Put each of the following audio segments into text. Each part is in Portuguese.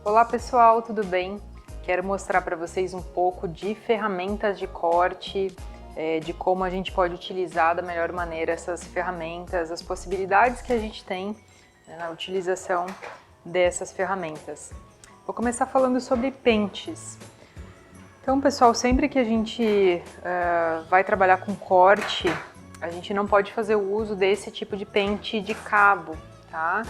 Olá pessoal, tudo bem? Quero mostrar para vocês um pouco de ferramentas de corte, de como a gente pode utilizar da melhor maneira essas ferramentas, as possibilidades que a gente tem, né, na utilização dessas ferramentas. Vou começar falando sobre pentes. Então pessoal, sempre que a gente vai trabalhar com corte, a gente não pode fazer o uso desse tipo de pente de cabo, tá?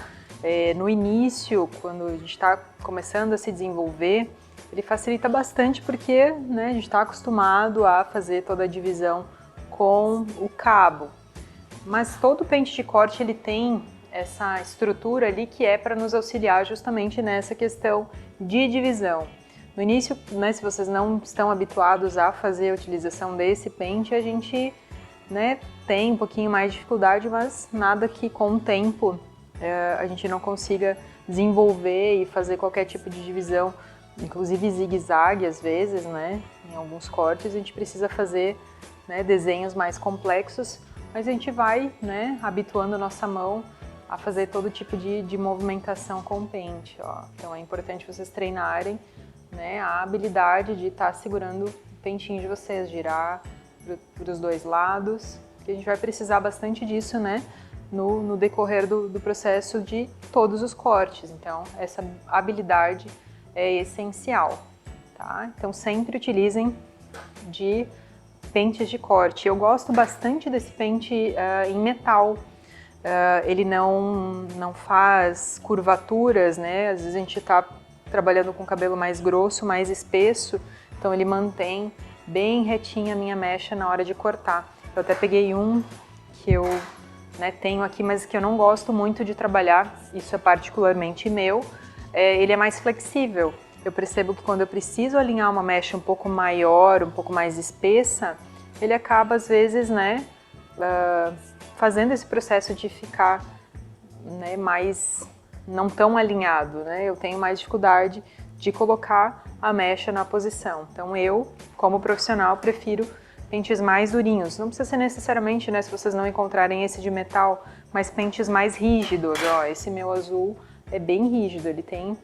No início, quando a gente está começando a se desenvolver, ele facilita bastante porque, né, a gente está acostumado a fazer toda a divisão com o cabo. Mas todo pente de corte ele tem essa estrutura ali que é para nos auxiliar justamente nessa questão de divisão. No início, né, se vocês não estão habituados a fazer a utilização desse pente, a gente, né, tem um pouquinho mais de dificuldade, mas nada que com o tempo a gente não consiga desenvolver e fazer qualquer tipo de divisão, inclusive zigue-zague às vezes, né? Em alguns cortes a gente precisa fazer, né, desenhos mais complexos, mas a gente vai, né, habituando a nossa mão a fazer todo tipo de movimentação com o pente, ó. Então é importante vocês treinarem, né, a habilidade de estar segurando o pentinho de vocês, girar para os dois lados, porque a gente vai precisar bastante disso, né? No decorrer do processo de todos os cortes. Então, essa habilidade é essencial, tá? Então, sempre utilizem de pentes de corte. Eu gosto bastante desse pente em metal. Ele não faz curvaturas, né? Às vezes a gente está trabalhando com cabelo mais grosso, mais espesso, então ele mantém bem retinha a minha mecha na hora de cortar. Eu até peguei um que eu, né, tenho aqui, mas que eu não gosto muito de trabalhar, isso é particularmente meu, ele é mais flexível. Eu percebo que quando eu preciso alinhar uma mecha um pouco maior, um pouco mais espessa, ele acaba às vezes, né, fazendo esse processo de ficar, né, mais não tão alinhado, né? Eu tenho mais dificuldade de colocar a mecha na posição. Então eu, como profissional, prefiro pentes mais durinhos. Não precisa ser necessariamente, né, se vocês não encontrarem esse de metal, mas pentes mais rígidos. Ó, esse meu azul é bem rígido, ele tem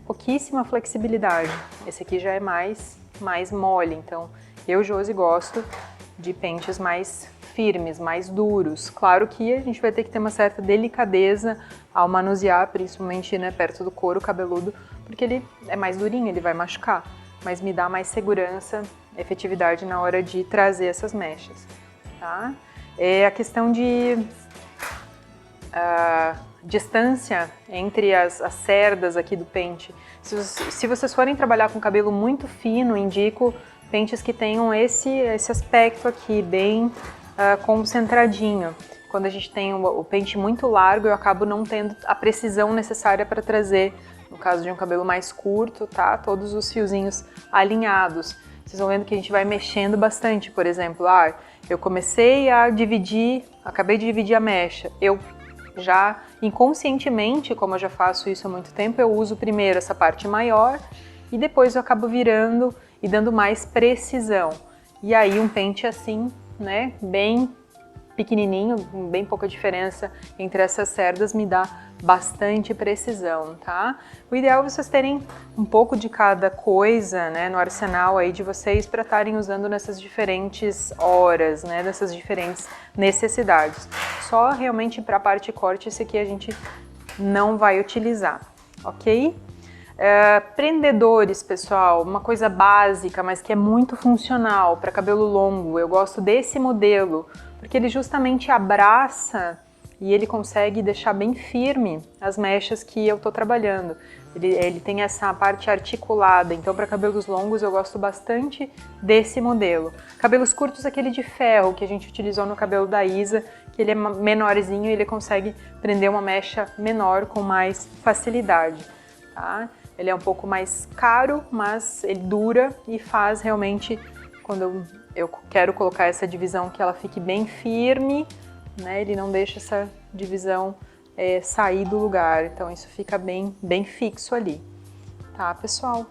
pouquíssima flexibilidade. Esse aqui já é mais mole, então eu, Josi, gosto de pentes mais firmes, mais duros. Claro que a gente vai ter que ter uma certa delicadeza ao manusear, principalmente, né, perto do couro cabeludo, porque ele é mais durinho, ele vai machucar, mas me dá mais segurança, efetividade na hora de trazer essas mechas, tá? A questão de distância entre as cerdas aqui do pente. Se vocês forem trabalhar com cabelo muito fino, indico pentes que tenham esse aspecto aqui, bem concentradinho. Quando a gente tem o pente muito largo, eu acabo não tendo a precisão necessária para trazer, no caso de um cabelo mais curto, tá? Todos os fiozinhos alinhados. Vocês vão vendo que a gente vai mexendo bastante, por exemplo, eu comecei a dividir, acabei de dividir a mecha, eu já inconscientemente, como eu já faço isso há muito tempo, eu uso primeiro essa parte maior e depois eu acabo virando e dando mais precisão. E aí um pente assim, né, bem pequenininho, bem pouca diferença entre essas cerdas, me dá bastante precisão, tá? O ideal é vocês terem um pouco de cada coisa, né, no arsenal aí de vocês para estarem usando nessas diferentes horas, né, nessas diferentes necessidades. Só realmente para a parte corte esse aqui a gente não vai utilizar, ok? Prendedores, pessoal, uma coisa básica, mas que é muito funcional para cabelo longo. Eu gosto desse modelo, porque ele justamente abraça e ele consegue deixar bem firme as mechas que eu estou trabalhando. Ele tem essa parte articulada, então para cabelos longos eu gosto bastante desse modelo. Cabelos curtos, aquele de ferro que a gente utilizou no cabelo da Isa, que ele é menorzinho e ele consegue prender uma mecha menor com mais facilidade, tá? Ele é um pouco mais caro, mas ele dura e faz realmente, quando eu quero colocar essa divisão, que ela fique bem firme, né? Ele não deixa essa divisão sair do lugar, então isso fica bem fixo ali, tá, pessoal?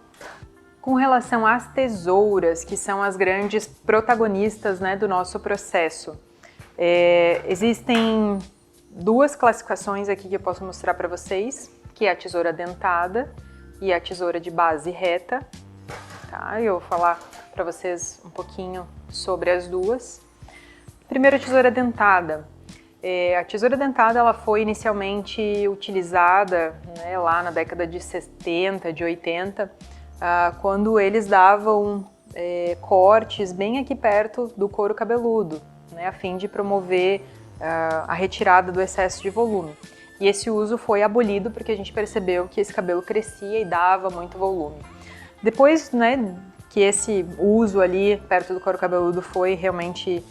Com relação às tesouras, que são as grandes protagonistas, né, do nosso processo, existem duas classificações aqui que eu posso mostrar para vocês, que é a tesoura dentada e a tesoura de base reta, tá? Eu vou falar para vocês um pouquinho sobre as duas. Primeiro, a tesoura dentada. A tesoura dentada ela foi inicialmente utilizada, né, lá na década de 70, de 80, quando eles davam cortes bem aqui perto do couro cabeludo, né, a fim de promover a retirada do excesso de volume. E esse uso foi abolido porque a gente percebeu que esse cabelo crescia e dava muito volume. Depois, né, que esse uso ali perto do couro cabeludo foi realmente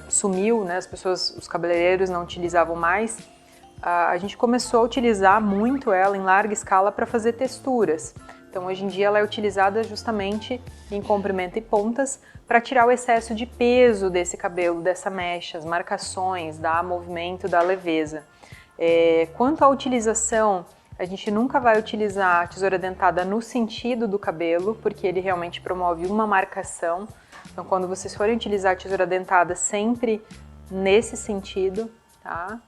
sumiu, né, as pessoas, os cabeleireiros não utilizavam mais, a gente começou a utilizar muito ela em larga escala para fazer texturas. Então hoje em dia ela é utilizada justamente em comprimento e pontas para tirar o excesso de peso desse cabelo, dessa mecha, as marcações, dar movimento, dar leveza. Quanto à utilização, a gente nunca vai utilizar a tesoura dentada no sentido do cabelo, porque ele realmente promove uma marcação. Então, quando vocês forem utilizar a tesoura dentada, sempre nesse sentido, tá?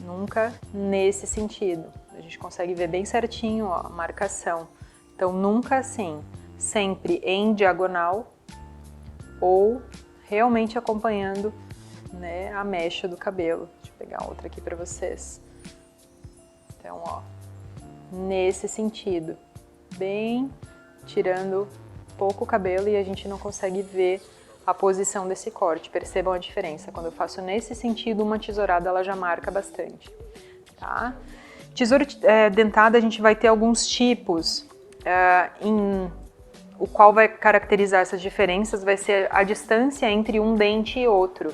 Nunca nesse sentido. A gente consegue ver bem certinho, ó, a marcação. Então, nunca assim, sempre em diagonal ou realmente acompanhando, né, a mecha do cabelo. Deixa eu pegar outra aqui para vocês. Então, ó, nesse sentido, bem tirando pouco cabelo e a gente não consegue ver a posição desse corte. Percebam a diferença. Quando eu faço nesse sentido, uma tesourada ela já marca bastante, tá? Tesoura dentada a gente vai ter alguns tipos, o qual vai caracterizar essas diferenças vai ser a distância entre um dente e outro.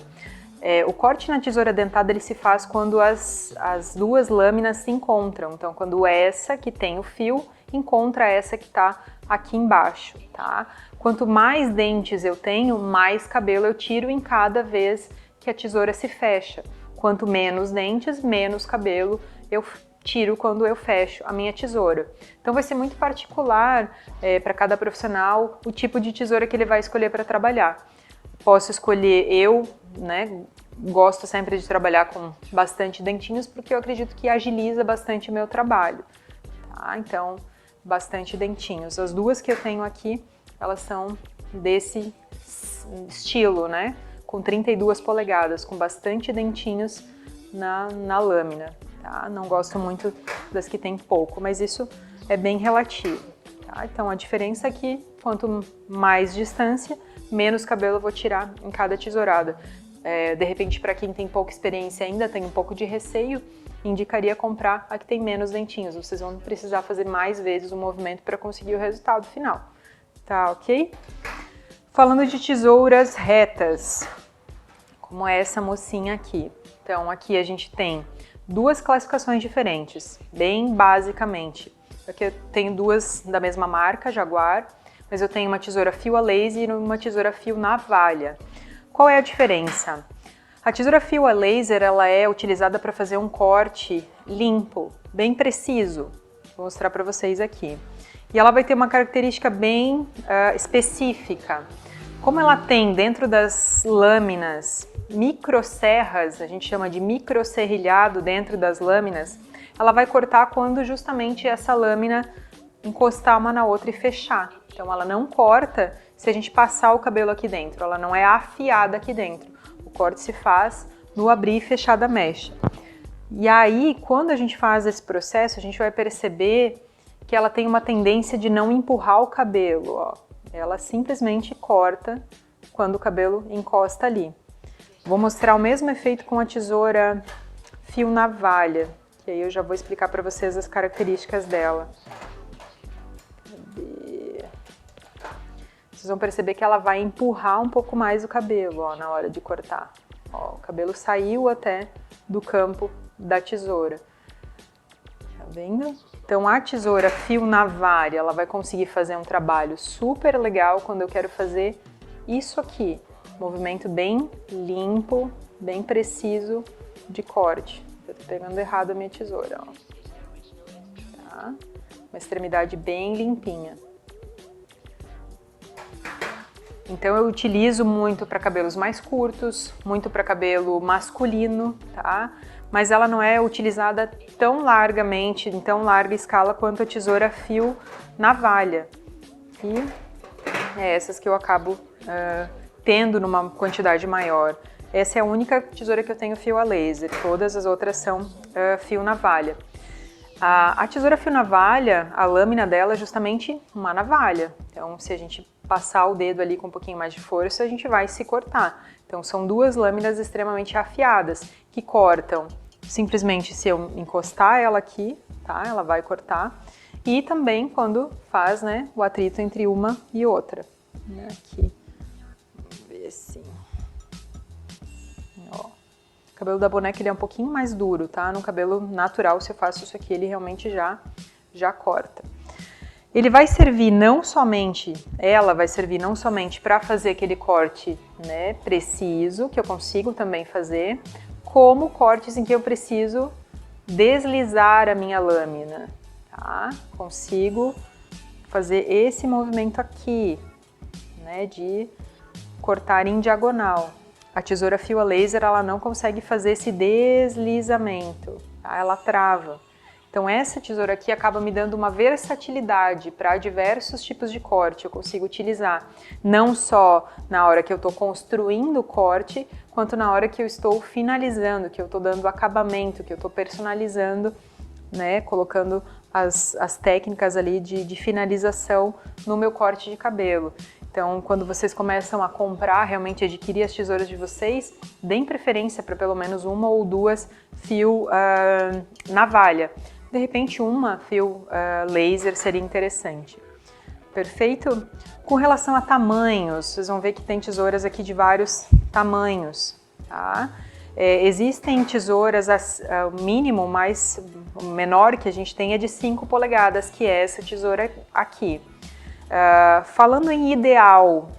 O corte na tesoura dentada ele se faz quando as duas lâminas se encontram. Então, quando essa que tem o fio encontra essa que está aqui embaixo, tá? Quanto mais dentes eu tenho, mais cabelo eu tiro em cada vez que a tesoura se fecha. Quanto menos dentes, menos cabelo eu tiro quando eu fecho a minha tesoura. Então vai ser muito particular para cada profissional o tipo de tesoura que ele vai escolher para trabalhar. Posso escolher né, gosto sempre de trabalhar com bastante dentinhos porque eu acredito que agiliza bastante o meu trabalho, tá? Então, bastante dentinhos. As duas que eu tenho aqui, elas são desse estilo, né? Com 32 polegadas, com bastante dentinhos na lâmina, tá? Não gosto muito das que tem pouco, mas isso é bem relativo, tá? Então, a diferença é que quanto mais distância, menos cabelo eu vou tirar em cada tesourada. De repente, para quem tem pouca experiência e ainda tem um pouco de receio, indicaria comprar a que tem menos dentinhos. Vocês vão precisar fazer mais vezes o movimento para conseguir o resultado final. Tá, ok? Falando de tesouras retas, como essa mocinha aqui. Então, aqui a gente tem duas classificações diferentes, bem basicamente. Aqui eu tenho duas da mesma marca, Jaguar, mas eu tenho uma tesoura fio a laser e uma tesoura fio navalha. Qual é a diferença? A tesoura fio a laser ela é utilizada para fazer um corte limpo, bem preciso. Vou mostrar para vocês aqui. E ela vai ter uma característica bem específica. Como ela tem dentro das lâminas microserras, a gente chama de microserrilhado dentro das lâminas, ela vai cortar quando justamente essa lâmina encostar uma na outra e fechar. Então ela não corta se a gente passar o cabelo aqui dentro, ela não é afiada aqui dentro. O corte se faz no abrir e fechar da mecha. E aí, quando a gente faz esse processo, a gente vai perceber que ela tem uma tendência de não empurrar o cabelo, ó. Ela simplesmente corta quando o cabelo encosta ali. Vou mostrar o mesmo efeito com a tesoura fio navalha, que aí eu já vou explicar para vocês as características dela. Vocês vão perceber que ela vai empurrar um pouco mais o cabelo, ó, na hora de cortar. Ó, o cabelo saiu até do campo da tesoura. Tá vendo? Então a tesoura fio navalha, ela vai conseguir fazer um trabalho super legal quando eu quero fazer isso aqui. Movimento bem limpo, bem preciso de corte. Eu tô pegando errado a minha tesoura, ó. Tá? Uma extremidade bem limpinha. Então eu utilizo muito para cabelos mais curtos, muito para cabelo masculino, tá? mas ela não é utilizada tão largamente, em tão larga escala quanto a tesoura fio navalha. E é essas que eu acabo tendo numa quantidade maior. Essa é a única tesoura que eu tenho fio a laser, todas as outras são fio navalha. A tesoura fio navalha, a lâmina dela é justamente uma navalha, então se a gente passar o dedo ali com um pouquinho mais de força, a gente vai se cortar. Então são duas lâminas extremamente afiadas, que cortam simplesmente se eu encostar ela aqui, tá? Ela vai cortar. E também quando faz, né, o atrito entre uma e outra. Aqui, vamos ver assim. Ó. O cabelo da boneca ele é um pouquinho mais duro, tá? No cabelo natural, se eu faço isso aqui, ele realmente já corta. Ele vai servir não somente, ela vai servir não somente para fazer aquele corte, né, preciso, que eu consigo também fazer, como cortes em que eu preciso deslizar a minha lâmina, tá? Consigo fazer esse movimento aqui, né, de cortar em diagonal. A tesoura fio a laser, ela não consegue fazer esse deslizamento, tá? Ela trava. Então essa tesoura aqui acaba me dando uma versatilidade para diversos tipos de corte. Eu consigo utilizar não só na hora que eu estou construindo o corte, quanto na hora que eu estou finalizando, que eu estou dando acabamento, que eu estou personalizando, né, colocando as técnicas ali de finalização no meu corte de cabelo. Então, quando vocês começam a comprar, realmente adquirir as tesouras de vocês, deem preferência para pelo menos uma ou duas fio navalha. De repente, uma fio laser seria interessante. Perfeito? Com relação a tamanhos, vocês vão ver que tem tesouras aqui de vários tamanhos, tá? Existem tesouras, o mínimo o menor que a gente tem é de 5 polegadas, que é essa tesoura aqui. Falando em ideal,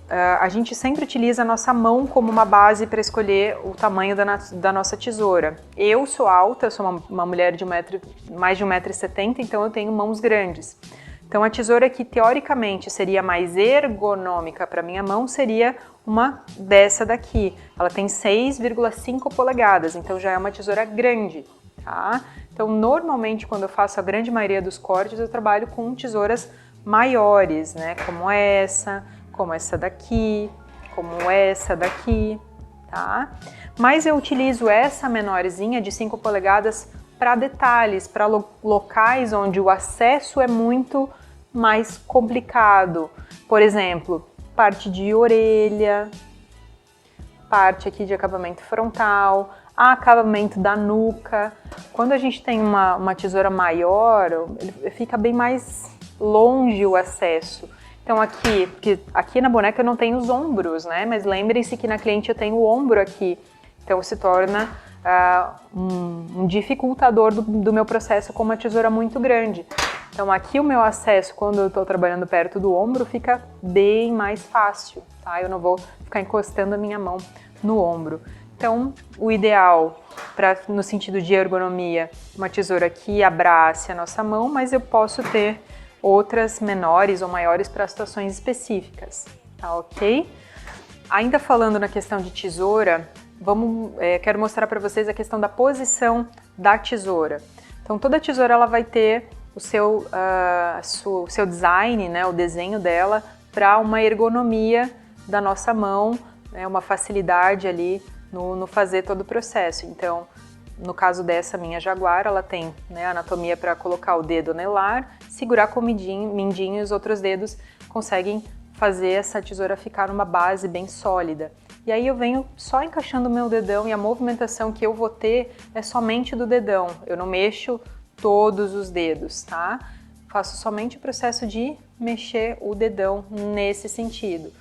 a gente sempre utiliza a nossa mão como uma base para escolher o tamanho da nossa tesoura. Eu sou alta, sou uma mulher de mais de 1,70 m, então eu tenho mãos grandes. Então a tesoura que teoricamente seria mais ergonômica para minha mão seria uma dessa daqui. Ela tem 6,5 polegadas, então já é uma tesoura grande, tá? Então normalmente quando eu faço a grande maioria dos cortes eu trabalho com tesouras maiores, né? Como essa daqui, como essa daqui, tá? Mas eu utilizo essa menorzinha de 5 polegadas para detalhes, para locais onde o acesso é muito mais complicado. Por exemplo, parte de orelha, parte aqui de acabamento frontal, acabamento da nuca. Quando a gente tem uma tesoura maior, fica bem mais longe o acesso. Então aqui na boneca eu não tenho os ombros, né? Mas lembrem-se que na cliente eu tenho o ombro aqui. Então se torna um dificultador do meu processo com uma tesoura muito grande. Então aqui o meu acesso, quando eu estou trabalhando perto do ombro, fica bem mais fácil, tá? Eu não vou ficar encostando a minha mão no ombro. Então o ideal, no sentido de ergonomia, uma tesoura que abrace a nossa mão, mas eu posso ter outras menores ou maiores para situações específicas, tá ok? Ainda falando na questão de tesoura, quero mostrar para vocês a questão da posição da tesoura. Então toda tesoura ela vai ter o seu design, né, o desenho dela para uma ergonomia da nossa mão, né, uma facilidade ali no fazer todo o processo. Então, no caso dessa minha Jaguar, ela tem, né, anatomia para colocar o dedo anelar, segurar com o mindinho e os outros dedos conseguem fazer essa tesoura ficar numa base bem sólida. E aí eu venho só encaixando o meu dedão e a movimentação que eu vou ter é somente do dedão. Eu não mexo todos os dedos, tá? Faço somente o processo de mexer o dedão nesse sentido,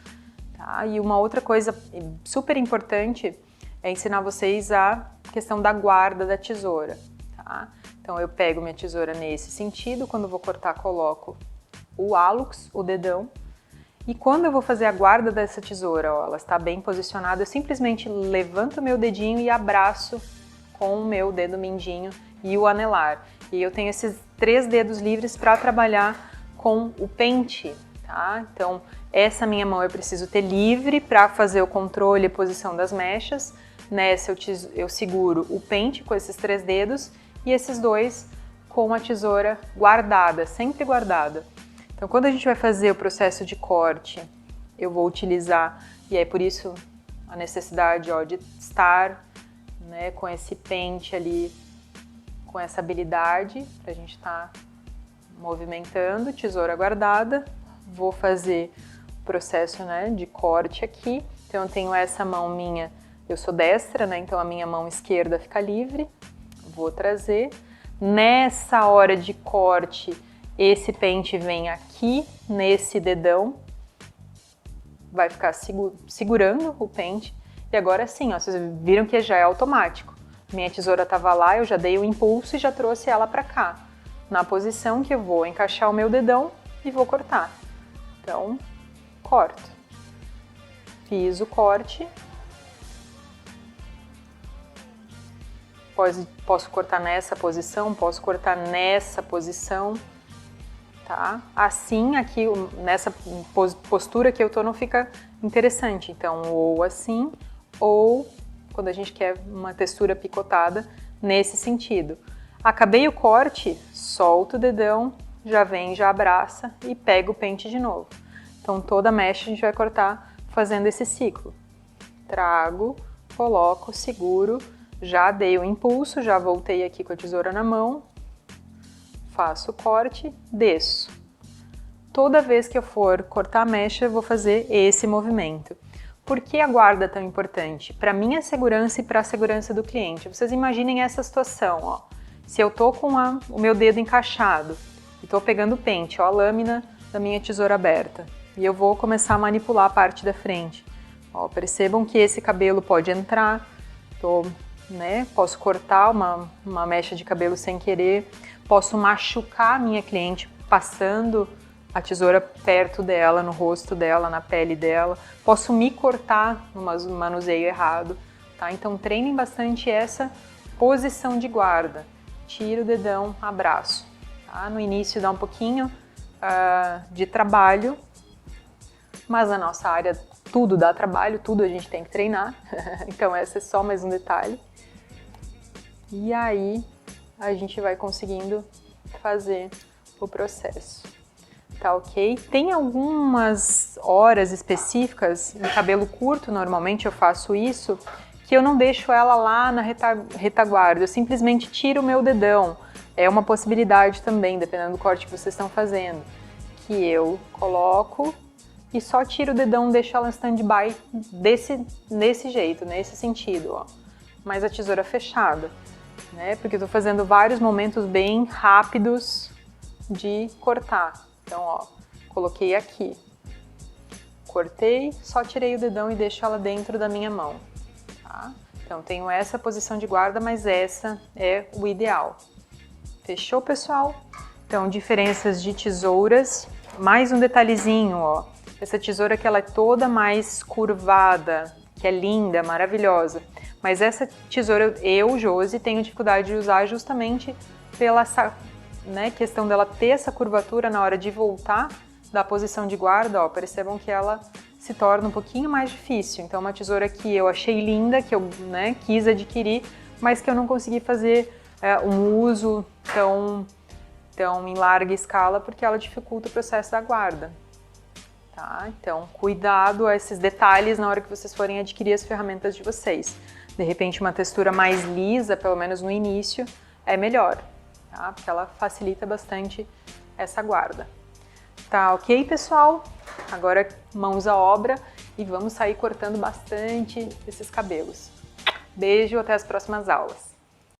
tá? E uma outra coisa super importante é ensinar vocês a questão da guarda da tesoura, tá? Então eu pego minha tesoura nesse sentido, quando eu vou cortar coloco o hálux, o dedão, e quando eu vou fazer a guarda dessa tesoura, ó, ela está bem posicionada, eu simplesmente levanto o meu dedinho e abraço com o meu dedo mindinho e o anelar. E eu tenho esses 3 dedos livres para trabalhar com o pente, tá? Então essa minha mão eu preciso ter livre para fazer o controle e posição das mechas. Nessa eu seguro o pente com esses 3 dedos e esses 2 com a tesoura guardada, sempre guardada. Então, quando a gente vai fazer o processo de corte, eu vou utilizar, e é por isso a necessidade de estar, né, com esse pente ali, com essa habilidade, para a gente estar movimentando, tesoura guardada. Vou fazer o processo, né, de corte aqui. Então, eu tenho essa mão minha, eu sou destra, né, então a minha mão esquerda fica livre. Vou trazer. Nessa hora de corte, esse pente vem aqui nesse dedão, vai ficar segurando o pente. E agora sim, ó, vocês viram que já é automático. Minha tesoura estava lá, eu já dei o impulso e já trouxe ela para cá, na posição que eu vou encaixar o meu dedão e vou cortar. Então, corto. Fiz o corte. Posso cortar nessa posição, posso cortar nessa posição, tá? Assim, aqui, nessa postura que eu tô, não fica interessante. Então, ou assim, ou quando a gente quer uma textura picotada, nesse sentido. Acabei o corte, solto o dedão, já vem, já abraça e pega o pente de novo. Então, toda a mecha a gente vai cortar fazendo esse ciclo. Trago, coloco, seguro. Já dei o impulso, já voltei aqui com a tesoura na mão, faço o corte, desço. Toda vez que eu for cortar a mecha, eu vou fazer esse movimento. Por que a guarda é tão importante? Para minha segurança e para a segurança do cliente. Vocês imaginem essa situação, ó. Se eu tô com o meu dedo encaixado e tô pegando o pente, ó, a lâmina da minha tesoura aberta, e eu vou começar a manipular a parte da frente. Ó, percebam que esse cabelo pode entrar, posso cortar uma mecha de cabelo sem querer, posso machucar a minha cliente passando a tesoura perto dela, no rosto dela, na pele dela, posso me cortar no manuseio errado, tá? Então treinem bastante essa posição de guarda, tiro o dedão, abraço, tá? No início dá um pouquinho de trabalho, mas na nossa área tudo dá trabalho, tudo a gente tem que treinar, então esse é só mais um detalhe. E aí a gente vai conseguindo fazer o processo, tá ok? Tem algumas horas específicas, em cabelo curto normalmente eu faço isso, que eu não deixo ela lá na retaguarda, eu simplesmente tiro o meu dedão. É uma possibilidade também, dependendo do corte que vocês estão fazendo, que eu coloco e só tiro o dedão, deixo ela em stand-by desse jeito, nesse sentido, ó. Mas a tesoura fechada, né? Porque eu tô fazendo vários momentos bem rápidos de cortar. Então, ó, coloquei aqui, cortei, só tirei o dedão e deixo ela dentro da minha mão, tá? Então, tenho essa posição de guarda, mas essa é o ideal. Fechou, pessoal? Então, diferenças de tesouras. Mais um detalhezinho, ó. Essa tesoura que ela é toda mais curvada, que é linda, maravilhosa. Mas essa tesoura, Josi, tenho dificuldade de usar justamente pela questão dela ter essa curvatura na hora de voltar da posição de guarda, ó. Percebam que ela se torna um pouquinho mais difícil. Então, uma tesoura que eu achei linda, que eu quis adquirir, mas que eu não consegui fazer um uso tão em larga escala, porque ela dificulta o processo da guarda. Tá? Então, cuidado a esses detalhes na hora que vocês forem adquirir as ferramentas de vocês. De repente, uma textura mais lisa, pelo menos no início, é melhor, tá? Porque ela facilita bastante essa guarda. Tá ok, pessoal? Agora, mãos à obra e vamos sair cortando bastante esses cabelos. Beijo, até as próximas aulas.